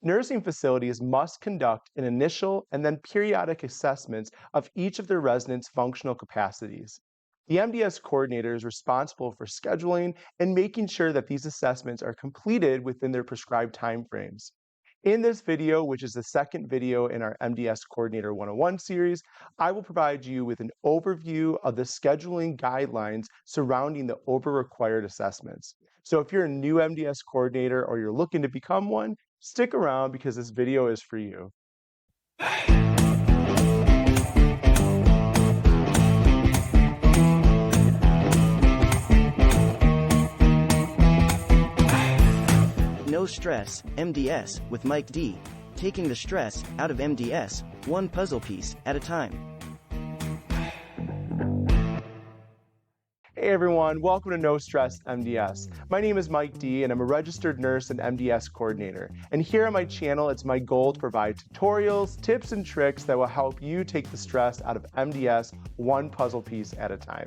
Nursing facilities must conduct an initial and then periodic assessments of each of their residents' functional capacities. The MDS coordinator is responsible for scheduling and making sure that these assessments are completed within their prescribed timeframes. In this video, which is the second video in our MDS Coordinator 101 series, I will provide you with an overview of the scheduling guidelines surrounding the OBRA required assessments. So if you're a new MDS coordinator or you're looking to become one, stick around because this video is for you. No Stress, MDS, with Mike D. Taking the stress out of MDS, one puzzle piece at a time. Hey everyone, welcome to No Stress MDS. My name is Mike D and I'm a registered nurse and MDS coordinator. And here on my channel, it's my goal to provide tutorials, tips, and tricks that will help you take the stress out of MDS one puzzle piece at a time.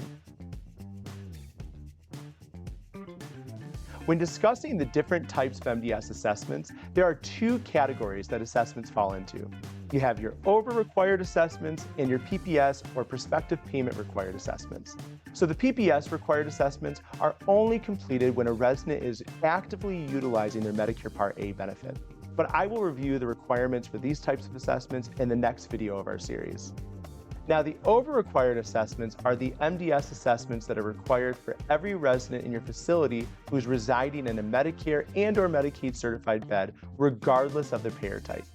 When discussing the different types of MDS assessments, there are two categories that assessments fall into. You have your OBRA required assessments and your PPS or prospective payment required assessments. So the PPS required assessments are only completed when a resident is actively utilizing their Medicare Part A benefit. But I will review the requirements for these types of assessments in the next video of our series. Now, the OBRA required assessments are the MDS assessments that are required for every resident in your facility who's residing in a Medicare and/or Medicaid certified bed, regardless of their payer type.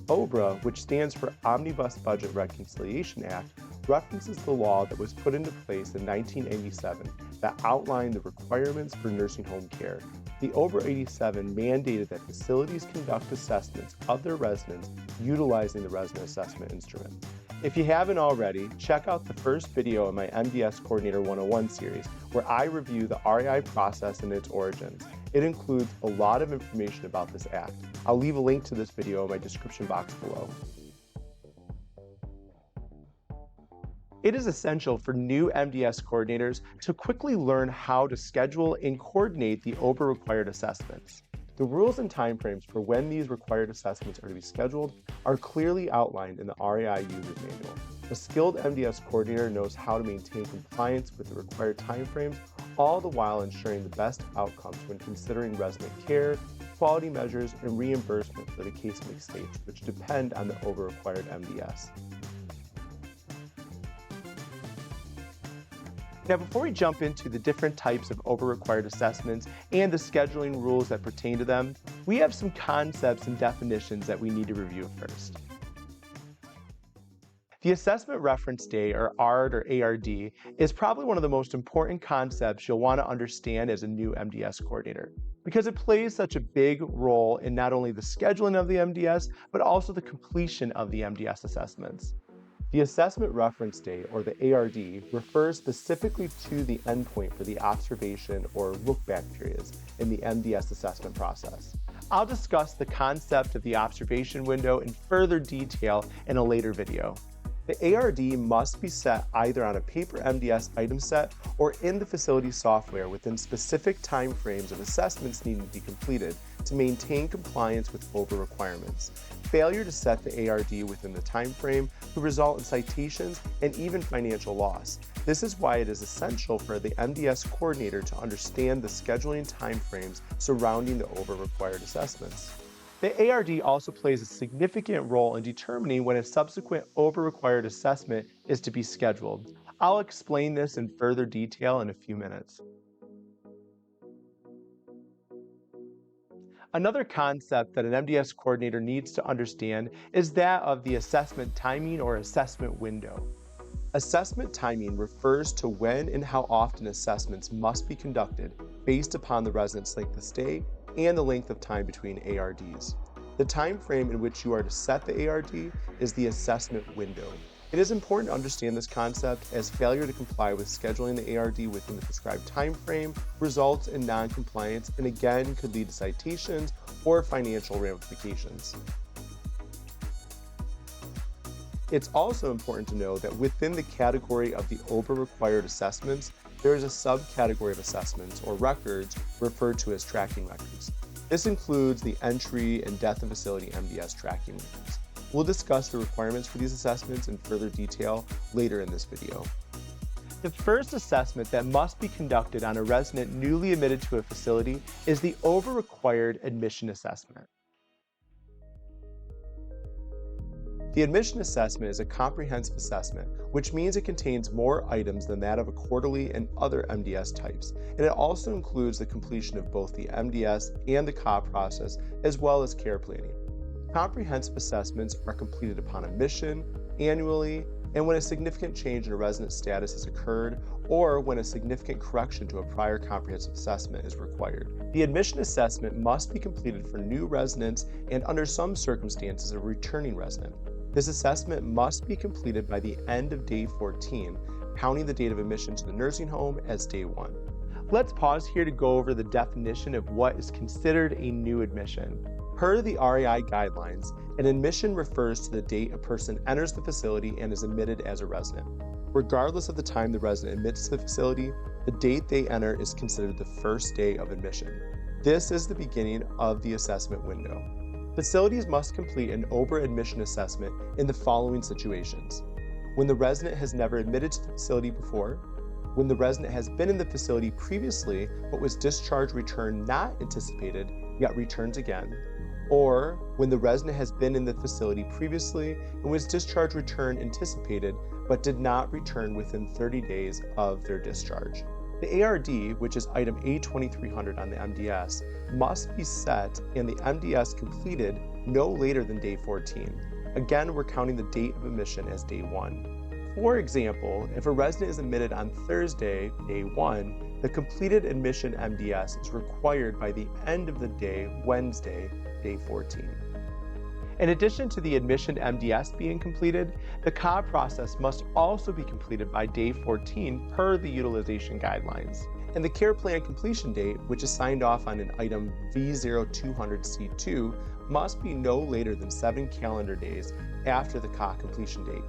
OBRA, which stands for Omnibus Budget Reconciliation Act, references the law that was put into place in 1987 that outlined the requirements for nursing home care. The OBRA 87 mandated that facilities conduct assessments of their residents utilizing the resident assessment instrument. If you haven't already, check out the first video in my MDS Coordinator 101 series, where I review the RAI process and its origins. It includes a lot of information about this act. I'll leave a link to this video in my description box below. It is essential for new MDS coordinators to quickly learn how to schedule and coordinate the OBRA required assessments. The rules and timeframes for when these required assessments are to be scheduled are clearly outlined in the RAI User's Manual. A skilled MDS coordinator knows how to maintain compliance with the required timeframes, all the while ensuring the best outcomes when considering resident care, quality measures, and reimbursement for the case mix states, which depend on the OBRA required MDS. Now, before we jump into the different types of OBRA required assessments and the scheduling rules that pertain to them, we have some concepts and definitions that we need to review first. The Assessment Reference Day, or ARD or ARD, is probably one of the most important concepts you'll want to understand as a new MDS coordinator, because it plays such a big role in not only the scheduling of the MDS, but also the completion of the MDS assessments. The Assessment Reference Day, or the ARD, refers specifically to the endpoint for the observation or look-back periods in the MDS assessment process. I'll discuss the concept of the observation window in further detail in a later video. The ARD must be set either on a paper MDS item set or in the facility software within specific time frames of assessments needing to be completed to maintain compliance with OBRA requirements. Failure to set the ARD within the time frame could result in citations and even financial loss. This is why it is essential for the MDS coordinator to understand the scheduling time frames surrounding the OBRA required assessments. The ARD also plays a significant role in determining when a subsequent OBRA required assessment is to be scheduled. I'll explain this in further detail in a few minutes. Another concept that an MDS coordinator needs to understand is that of the assessment timing or assessment window. Assessment timing refers to when and how often assessments must be conducted based upon the resident's length of stay and the length of time between ARDs. The time frame in which you are to set the ARD is the assessment window. It is important to understand this concept, as failure to comply with scheduling the ARD within the prescribed time frame results in non-compliance and again could lead to citations or financial ramifications. It's also important to know that within the category of the OBRA required assessments, there is a subcategory of assessments or records referred to as tracking records. This includes the entry and death in facility MDS tracking records. We'll discuss the requirements for these assessments in further detail later in this video. The first assessment that must be conducted on a resident newly admitted to a facility is the OBRA required admission assessment. The admission assessment is a comprehensive assessment, which means it contains more items than that of a quarterly and other MDS types, and it also includes the completion of both the MDS and the CA process, as well as care planning. Comprehensive assessments are completed upon admission, annually, and when a significant change in a resident's status has occurred, or when a significant correction to a prior comprehensive assessment is required. The admission assessment must be completed for new residents and, under some circumstances, a returning resident. This assessment must be completed by the end of day 14, counting the date of admission to the nursing home as day 1. Let's pause here to go over the definition of what is considered a new admission. Per the RAI guidelines, an admission refers to the date a person enters the facility and is admitted as a resident. Regardless of the time the resident admits to the facility, the date they enter is considered the first day of admission. This is the beginning of the assessment window. Facilities must complete an OBRA admission assessment in the following situations: when the resident has never admitted to the facility before, when the resident has been in the facility previously but was discharge return not anticipated yet returns again, or when the resident has been in the facility previously and was discharge return anticipated but did not return within 30 days of their discharge. The ARD, which is item A2300 on the MDS, must be set and the MDS completed no later than day 14. Again, we're counting the date of admission as day 1. For example, if a resident is admitted on Thursday, day 1, the completed admission MDS is required by the end of the day, Wednesday, day 14. In addition to the admission MDS being completed, the CA process must also be completed by day 14 per the utilization guidelines. And the care plan completion date, which is signed off on in item V0200C2, must be no later than 7 calendar days after the CA completion date.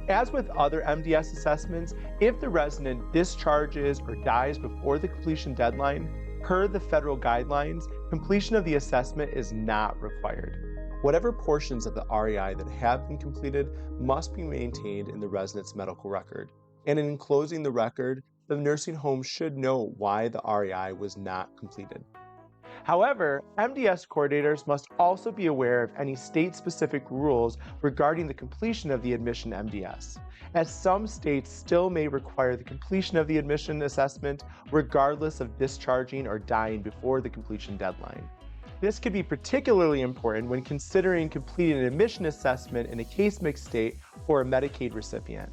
As with other MDS assessments, if the resident discharges or dies before the completion deadline, per the federal guidelines, completion of the assessment is not required. Whatever portions of the RAI that have been completed must be maintained in the resident's medical record. And in enclosing the record, the nursing home should know why the RAI was not completed. However, MDS coordinators must also be aware of any state-specific rules regarding the completion of the admission MDS, as some states still may require the completion of the admission assessment regardless of discharging or dying before the completion deadline. This could be particularly important when considering completing an admission assessment in a case mix state for a Medicaid recipient.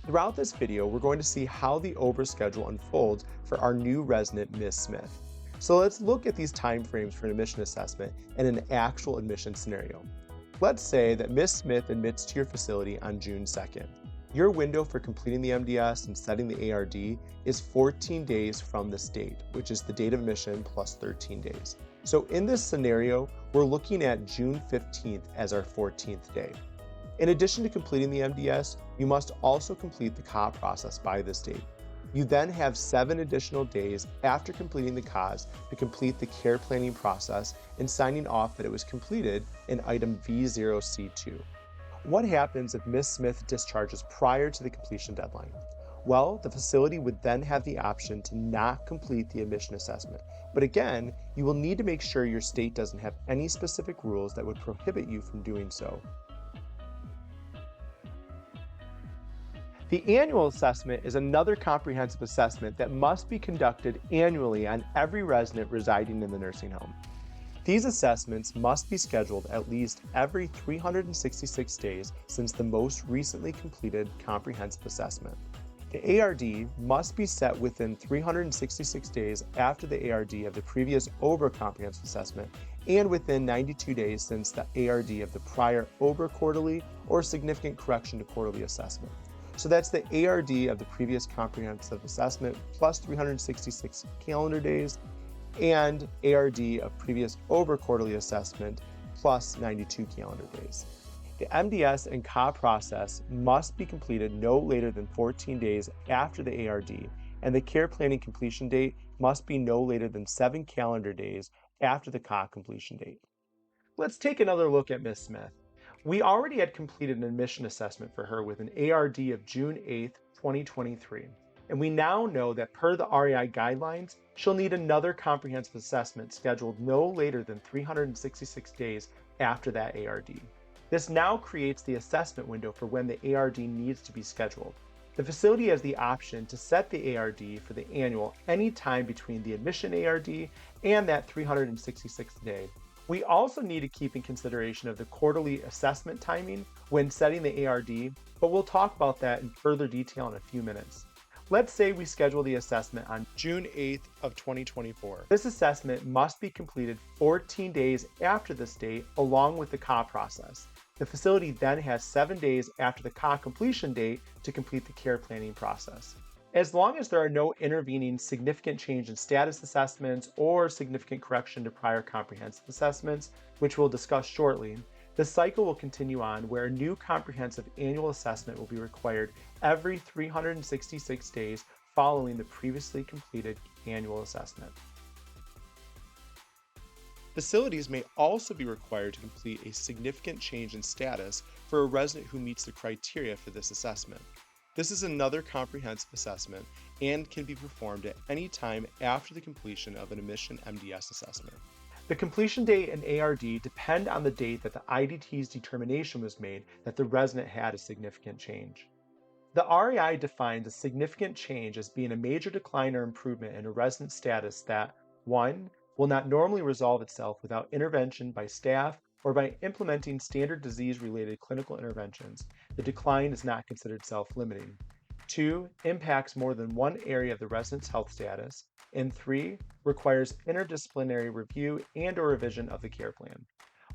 Throughout this video, we're going to see how the OBRA schedule unfolds for our new resident, Ms. Smith. So let's look at these timeframes for an admission assessment in an actual admission scenario. Let's say that Ms. Smith admits to your facility on June 2nd. Your window for completing the MDS and setting the ARD is 14 days from this date, which is the date of admission plus 13 days. So in this scenario, we're looking at June 15th as our 14th day. In addition to completing the MDS, you must also complete the CA process by this date. You then have 7 additional days after completing the CAs to complete the care planning process and signing off that it was completed in item V0C2. What happens if Ms. Smith discharges prior to the completion deadline? Well, the facility would then have the option to not complete the admission assessment. But again, you will need to make sure your state doesn't have any specific rules that would prohibit you from doing so. The annual assessment is another comprehensive assessment that must be conducted annually on every resident residing in the nursing home. These assessments must be scheduled at least every 366 days since the most recently completed comprehensive assessment. The ARD must be set within 366 days after the ARD of the previous OBRA comprehensive assessment and within 92 days since the ARD of the prior OBRA quarterly or significant correction to quarterly assessment. So that's the ARD of the previous comprehensive assessment plus 366 calendar days and ARD of previous OBRA quarterly assessment plus 92 calendar days. The MDS and CA process must be completed no later than 14 days after the ARD and the care planning completion date must be no later than 7 calendar days after the CA completion date. Let's take another look at Ms. Smith. We already had completed an admission assessment for her with an ARD of June 8th, 2023, and we now know that per the RAI guidelines, she'll need another comprehensive assessment scheduled no later than 366 days after that ARD. This now creates the assessment window for when the ARD needs to be scheduled. The facility has the option to set the ARD for the annual anytime between the admission ARD and that 366th day. We also need to keep in consideration of the quarterly assessment timing when setting the ARD, but we'll talk about that in further detail in a few minutes. Let's say we schedule the assessment on June 8th of 2024. This assessment must be completed 14 days after this date along with the CA process. The facility then has 7 days after the CA completion date to complete the care planning process. As long as there are no intervening significant change in status assessments or significant correction to prior comprehensive assessments, which we'll discuss shortly, the cycle will continue on where a new comprehensive annual assessment will be required every 366 days following the previously completed annual assessment. Facilities may also be required to complete a significant change in status for a resident who meets the criteria for this assessment. This is another comprehensive assessment and can be performed at any time after the completion of an admission MDS assessment. The completion date and ARD depend on the date that the IDT's determination was made that the resident had a significant change. The RAI defines a significant change as being a major decline or improvement in a resident's status that 1. Will not normally resolve itself without intervention by staff or by implementing standard disease-related clinical interventions. The decline is not considered self-limiting. 2. Impacts more than one area of the resident's health status. And 3. Requires interdisciplinary review and/or revision of the care plan.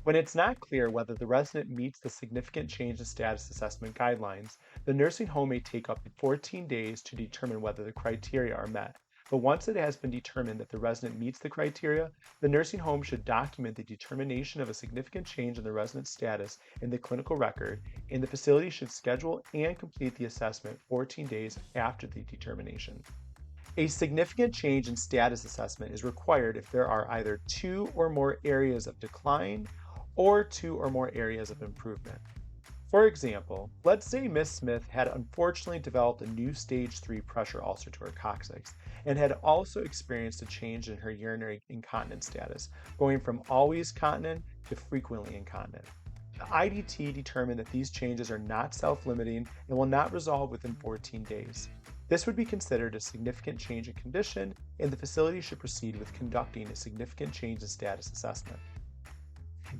When it's not clear whether the resident meets the significant change in status assessment guidelines, the nursing home may take up to 14 days to determine whether the criteria are met. But once it has been determined that the resident meets the criteria, the nursing home should document the determination of a significant change in the resident's status in the clinical record, and the facility should schedule and complete the assessment 14 days after the determination. A significant change in status assessment is required if there are either 2 or more areas of decline or 2 or more areas of improvement. For example, let's say Ms. Smith had unfortunately developed a new stage 3 pressure ulcer to her coccyx and had also experienced a change in her urinary incontinence status, going from always continent to frequently incontinent. The IDT determined that these changes are not self-limiting and will not resolve within 14 days. This would be considered a significant change in condition, and the facility should proceed with conducting a significant change in status assessment.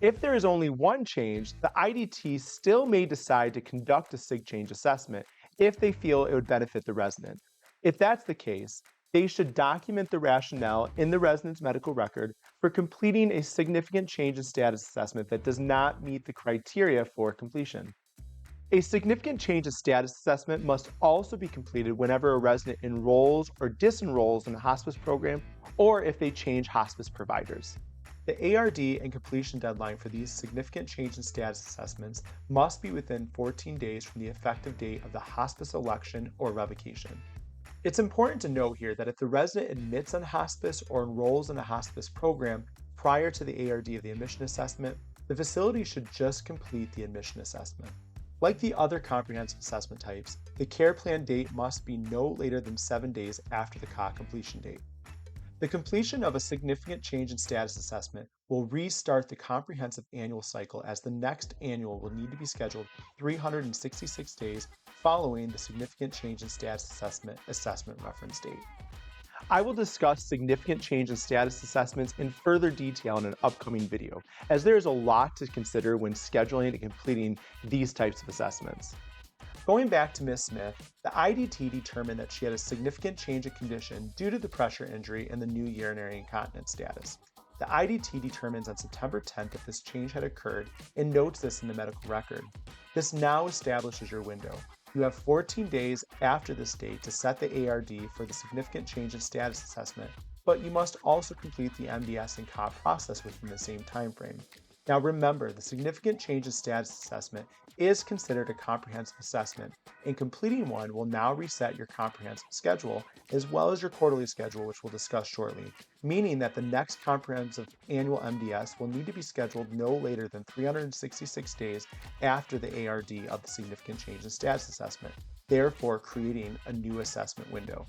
If there is only one change, the IDT still may decide to conduct a SIG change assessment if they feel it would benefit the resident. If that's the case, they should document the rationale in the resident's medical record for completing a significant change in status assessment that does not meet the criteria for completion. A significant change in status assessment must also be completed whenever a resident enrolls or disenrolls in a hospice program or if they change hospice providers. The ARD and completion deadline for these significant change in status assessments must be within 14 days from the effective date of the hospice election or revocation. It's important to note here that if the resident admits on hospice or enrolls in a hospice program prior to the ARD of the admission assessment, the facility should just complete the admission assessment. Like the other comprehensive assessment types, the care plan date must be no later than 7 days after the CA completion date. The completion of a significant change in status assessment will restart the comprehensive annual cycle as the next annual will need to be scheduled 366 days following the significant change in status assessment reference date. I will discuss significant change in status assessments in further detail in an upcoming video, as there is a lot to consider when scheduling and completing these types of assessments. Going back to Ms. Smith, the IDT determined that she had a significant change in condition due to the pressure injury and the new urinary incontinence status. The IDT determines on September 10th that this change had occurred and notes this in the medical record. This now establishes your window. You have 14 days after this date to set the ARD for the significant change in status assessment, but you must also complete the MDS and CA process within the same time frame. Now remember, the significant change in status assessment is considered a comprehensive assessment, and completing one will now reset your comprehensive schedule as well as your quarterly schedule, which we'll discuss shortly, meaning that the next comprehensive annual MDS will need to be scheduled no later than 366 days after the ARD of the significant change in status assessment, therefore creating a new assessment window.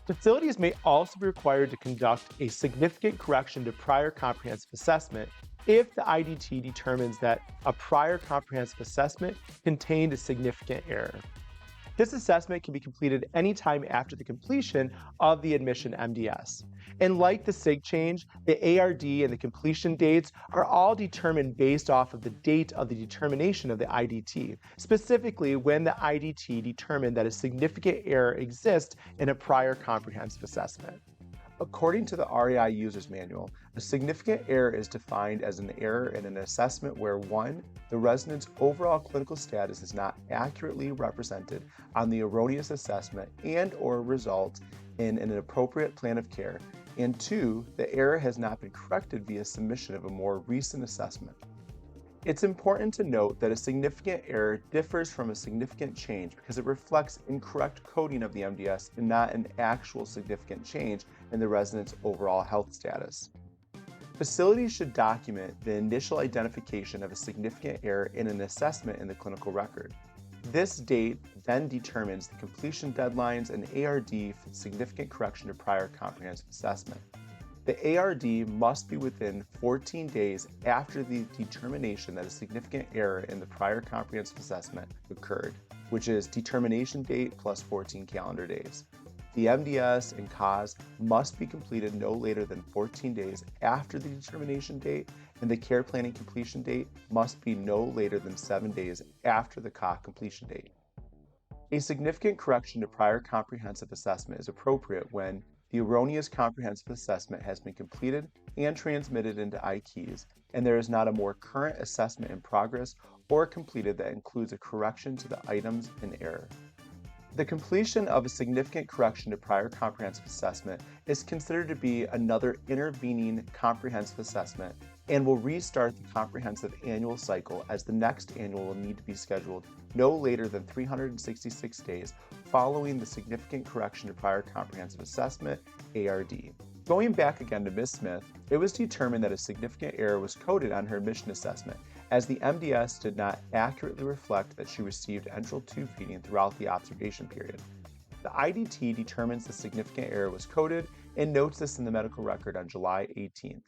Facilities may also be required to conduct a significant correction to prior comprehensive assessment if the IDT determines that a prior comprehensive assessment contained a significant error. This assessment can be completed anytime after the completion of the admission MDS. And like the SIG change, the ARD and the completion dates are all determined based off of the date of the determination of the IDT, specifically when the IDT determined that a significant error exists in a prior comprehensive assessment. According to the RAI User's Manual, a significant error is defined as an error in an assessment where 1. The resident's overall clinical status is not accurately represented on the erroneous assessment and/or results in an appropriate plan of care, and 2. The error has not been corrected via submission of a more recent assessment. It's important to note that a significant error differs from a significant change because it reflects incorrect coding of the MDS and not an actual significant change in the resident's overall health status. Facilities should document the initial identification of a significant error in an assessment in the clinical record. This date then determines the completion deadlines and ARD for significant correction to prior comprehensive assessment. The ARD must be within 14 days after the determination that a significant error in the prior comprehensive assessment occurred, which is determination date plus 14 calendar days. The MDS and CAUSE must be completed no later than 14 days after the determination date, and the care planning completion date must be no later than 7 days after the CA completion date. A significant correction to prior comprehensive assessment is appropriate when the erroneous comprehensive assessment has been completed and transmitted into IKEYS, and there is not a more current assessment in progress or completed that includes a correction to the items in error. The completion of a significant correction to prior comprehensive assessment is considered to be another intervening comprehensive assessment and will restart the comprehensive annual cycle, as the next annual will need to be scheduled no later than 366 days following the significant correction to prior comprehensive assessment, ARD. Going back again to Ms. Smith, it was determined that a significant error was coded on her admission assessment, as the MDS did not accurately reflect that she received enteral tube feeding throughout the observation period. The IDT determines the significant error was coded and notes this in the medical record on July 18th.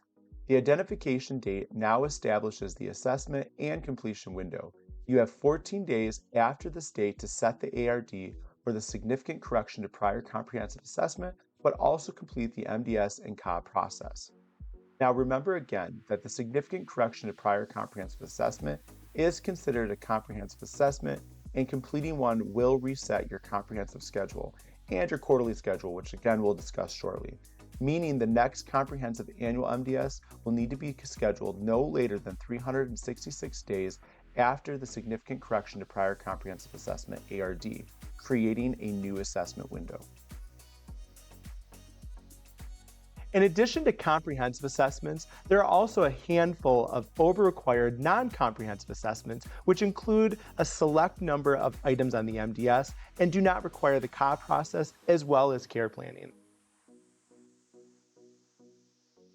The identification date now establishes the assessment and completion window. You have 14 days after this date to set the ARD for the significant correction to prior comprehensive assessment, but also complete the MDS and CA process. Now remember again that the significant correction to prior comprehensive assessment is considered a comprehensive assessment, and completing one will reset your comprehensive schedule and your quarterly schedule, which again we'll discuss shortly, meaning the next comprehensive annual MDS will need to be scheduled no later than 366 days after the significant correction to prior comprehensive assessment, ARD, creating a new assessment window. In addition to comprehensive assessments, there are also a handful of OBRA-required non-comprehensive assessments, which include a select number of items on the MDS and do not require the CA process as well as care planning.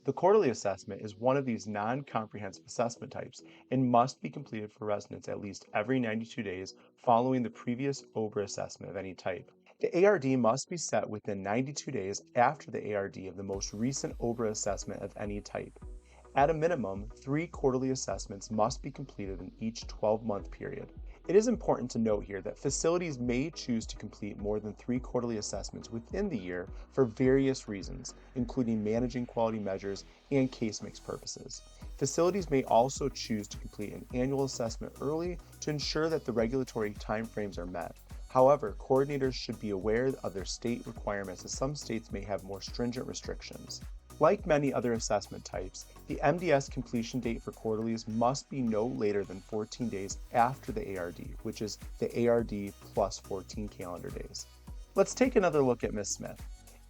The quarterly assessment is one of these non-comprehensive assessment types and must be completed for residents at least every 92 days following the previous OBRA assessment of any type. The ARD must be set within 92 days after the ARD of the most recent OBRA assessment of any type. At a minimum, 3 quarterly assessments must be completed in each 12-month period. It is important to note here that facilities may choose to complete more than 3 quarterly assessments within the year for various reasons, including managing quality measures and case mix purposes. Facilities may also choose to complete an annual assessment early to ensure that the regulatory timeframes are met. However, coordinators should be aware of their state requirements, as some states may have more stringent restrictions. Like many other assessment types, the MDS completion date for quarterlies must be no later than 14 days after the ARD, which is the ARD plus 14 calendar days. Let's take another look at Ms. Smith.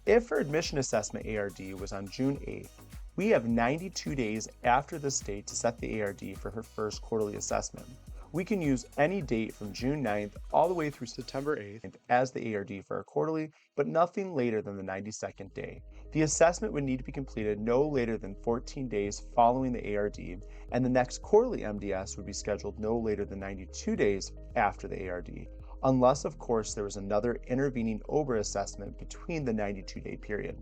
If her admission assessment ARD was on June 8th, We have 92 days after this date to set the ARD for her first quarterly assessment. We can use any date from June 9th all the way through September 8th as the ARD for our quarterly, but nothing later than the 92nd day. The assessment would need to be completed no later than 14 days following the ARD, and the next quarterly MDS would be scheduled no later than 92 days after the ARD, unless, of course, there was another intervening OBRA assessment between the 92-day period.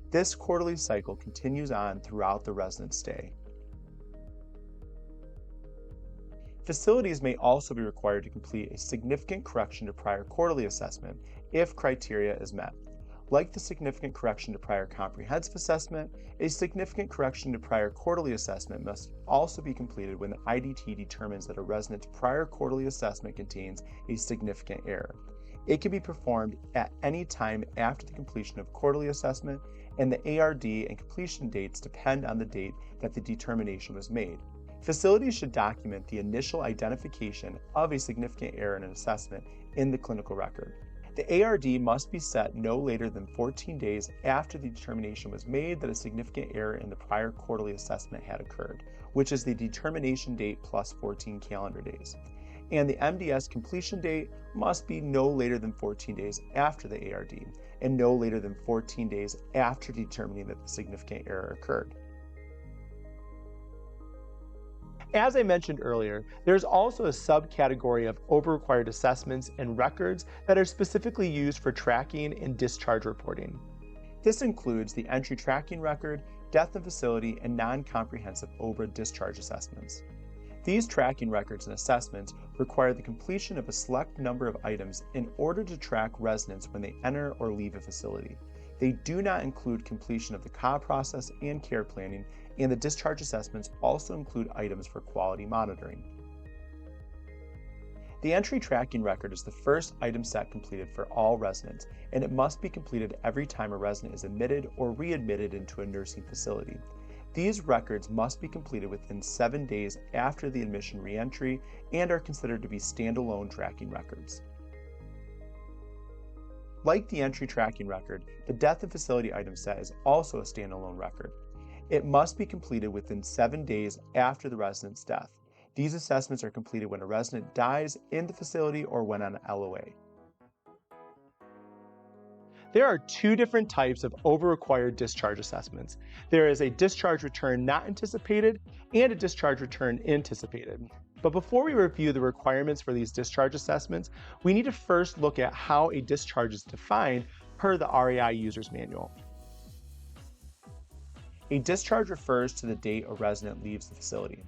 This quarterly cycle continues on throughout the resident's stay. Facilities may also be required to complete a significant correction to prior quarterly assessment if criteria is met. Like the significant correction to prior comprehensive assessment, a significant correction to prior quarterly assessment must also be completed when the IDT determines that a resident's prior quarterly assessment contains a significant error. It can be performed at any time after the completion of quarterly assessment, and the ARD and completion dates depend on the date that the determination was made. Facilities should document the initial identification of a significant error in an assessment in the clinical record. The ARD must be set no later than 14 days after the determination was made that a significant error in the prior quarterly assessment had occurred, which is the determination date plus 14 calendar days. And the MDS completion date must be no later than 14 days after the ARD, and no later than 14 days after determining that the significant error occurred. As I mentioned earlier, there's also a subcategory of OBRA-required assessments and records that are specifically used for tracking and discharge reporting. This includes the entry tracking record, death in facility, and non-comprehensive OBRA discharge assessments. These tracking records and assessments require the completion of a select number of items in order to track residents when they enter or leave a facility. They do not include completion of the COB process and care planning, and the discharge assessments also include items for quality monitoring. The entry tracking record is the first item set completed for all residents, and it must be completed every time a resident is admitted or readmitted into a nursing facility. These records must be completed within 7 days after the admission reentry and are considered to be standalone tracking records. Like the entry tracking record, the death and facility item set is also a standalone record. It must be completed within 7 days after the resident's death. These assessments are completed when a resident dies in the facility or when on LOA. There are two different types of OBRA-required discharge assessments. There is a discharge return not anticipated and a discharge return anticipated. But before we review the requirements for these discharge assessments, we need to first look at how a discharge is defined per the RAI User's Manual. A discharge refers to the date a resident leaves the facility.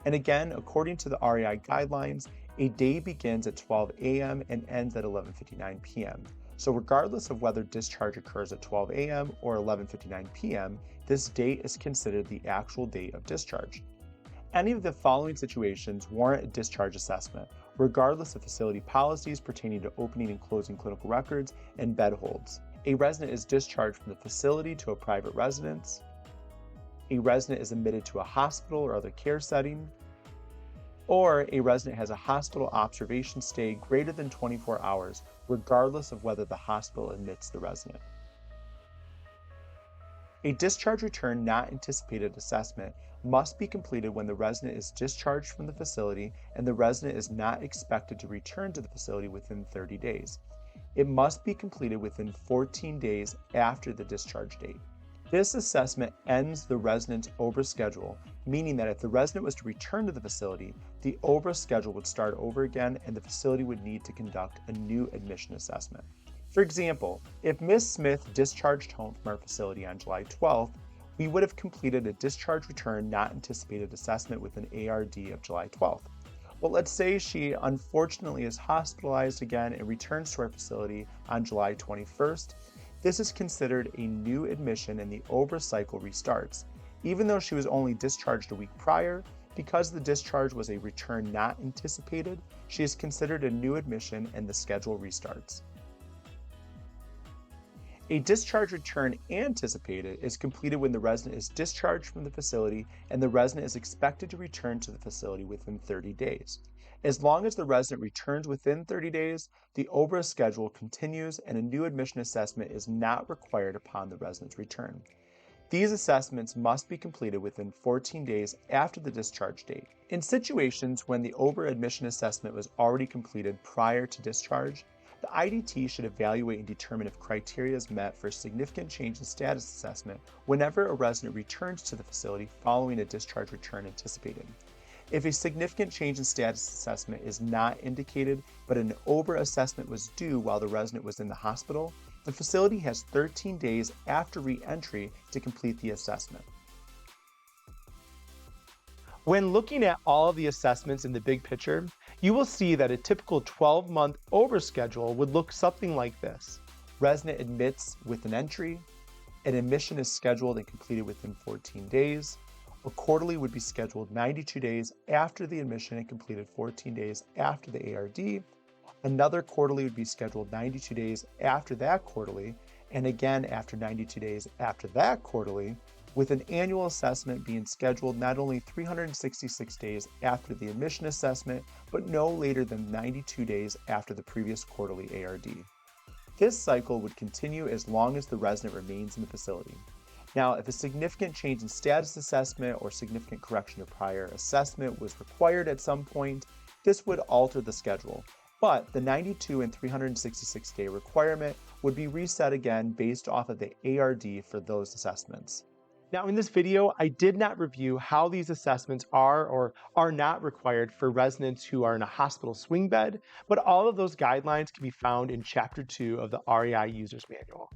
And again, according to the RAI guidelines, a day begins at 12 a.m. and ends at 11:59 p.m. So regardless of whether discharge occurs at 12 a.m. or 11:59 p.m., this date is considered the actual date of discharge. Any of the following situations warrant a discharge assessment, regardless of facility policies pertaining to opening and closing clinical records and bed holds. A resident is discharged from the facility to a private residence. A resident is admitted to a hospital or other care setting, or a resident has a hospital observation stay greater than 24 hours, regardless of whether the hospital admits the resident. A discharge return not anticipated assessment must be completed when the resident is discharged from the facility and the resident is not expected to return to the facility within 30 days. It must be completed within 14 days after the discharge date. This assessment ends the resident's OBRA schedule, meaning that if the resident was to return to the facility, the OBRA schedule would start over again and the facility would need to conduct a new admission assessment. For example, if Ms. Smith discharged home from our facility on July 12th, we would have completed a discharge return not anticipated assessment with an ARD of July 12th. But let's say she unfortunately is hospitalized again and returns to our facility on July 21st. This is considered a new admission and the OBRA cycle restarts. Even though she was only discharged a week prior, because the discharge was a return not anticipated, she is considered a new admission and the schedule restarts. A discharge return anticipated is completed when the resident is discharged from the facility and the resident is expected to return to the facility within 30 days. As long as the resident returns within 30 days, the OBRA schedule continues and a new admission assessment is not required upon the resident's return. These assessments must be completed within 14 days after the discharge date. In situations when the OBRA admission assessment was already completed prior to discharge, the IDT should evaluate and determine if criteria is met for a significant change in status assessment whenever a resident returns to the facility following a discharge return anticipated. If a significant change in status assessment is not indicated, but an OBRA assessment was due while the resident was in the hospital, the facility has 13 days after re-entry to complete the assessment. When looking at all of the assessments in the big picture, you will see that a typical 12-month OBRA schedule would look something like this. Resident admits with an entry, an admission is scheduled and completed within 14 days, a quarterly would be scheduled 92 days after the admission and completed 14 days after the ARD, another quarterly would be scheduled 92 days after that quarterly, and again after 92 days after that quarterly, with an annual assessment being scheduled not only 366 days after the admission assessment, but no later than 92 days after the previous quarterly ARD. This cycle would continue as long as the resident remains in the facility. Now, if a significant change in status assessment or significant correction of prior assessment was required at some point, this would alter the schedule, but the 92 and 366 day requirement would be reset again based off of the ARD for those assessments. Now, in this video, I did not review how these assessments are or are not required for residents who are in a hospital swing bed, but all of those guidelines can be found in Chapter 2 of the RAI User's Manual.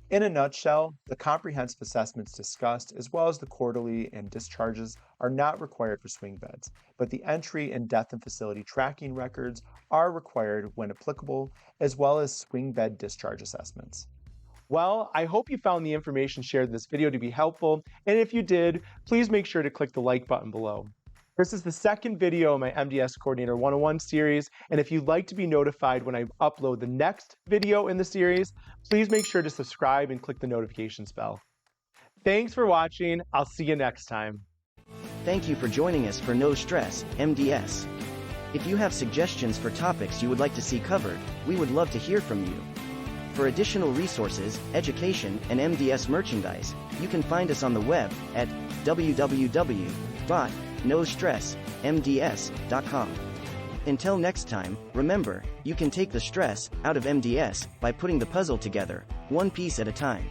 In a nutshell, the comprehensive assessments discussed, as well as the quarterly and discharges, are not required for swing beds, but the entry and death in facility tracking records are required when applicable, as well as swing bed discharge assessments. Well, I hope you found the information shared in this video to be helpful, and if you did, please make sure to click the like button below. This is the second video in my MDS Coordinator 101 series, and if you'd like to be notified when I upload the next video in the series, please make sure to subscribe and click the notifications bell. Thanks for watching. I'll see you next time. Thank you for joining us for No Stress, MDS. If you have suggestions for topics you would like to see covered, we would love to hear from you. For additional resources, education, and MDS merchandise, you can find us on the web at www.nostressmds.com. Until next time, remember, you can take the stress out of MDS by putting the puzzle together, one piece at a time.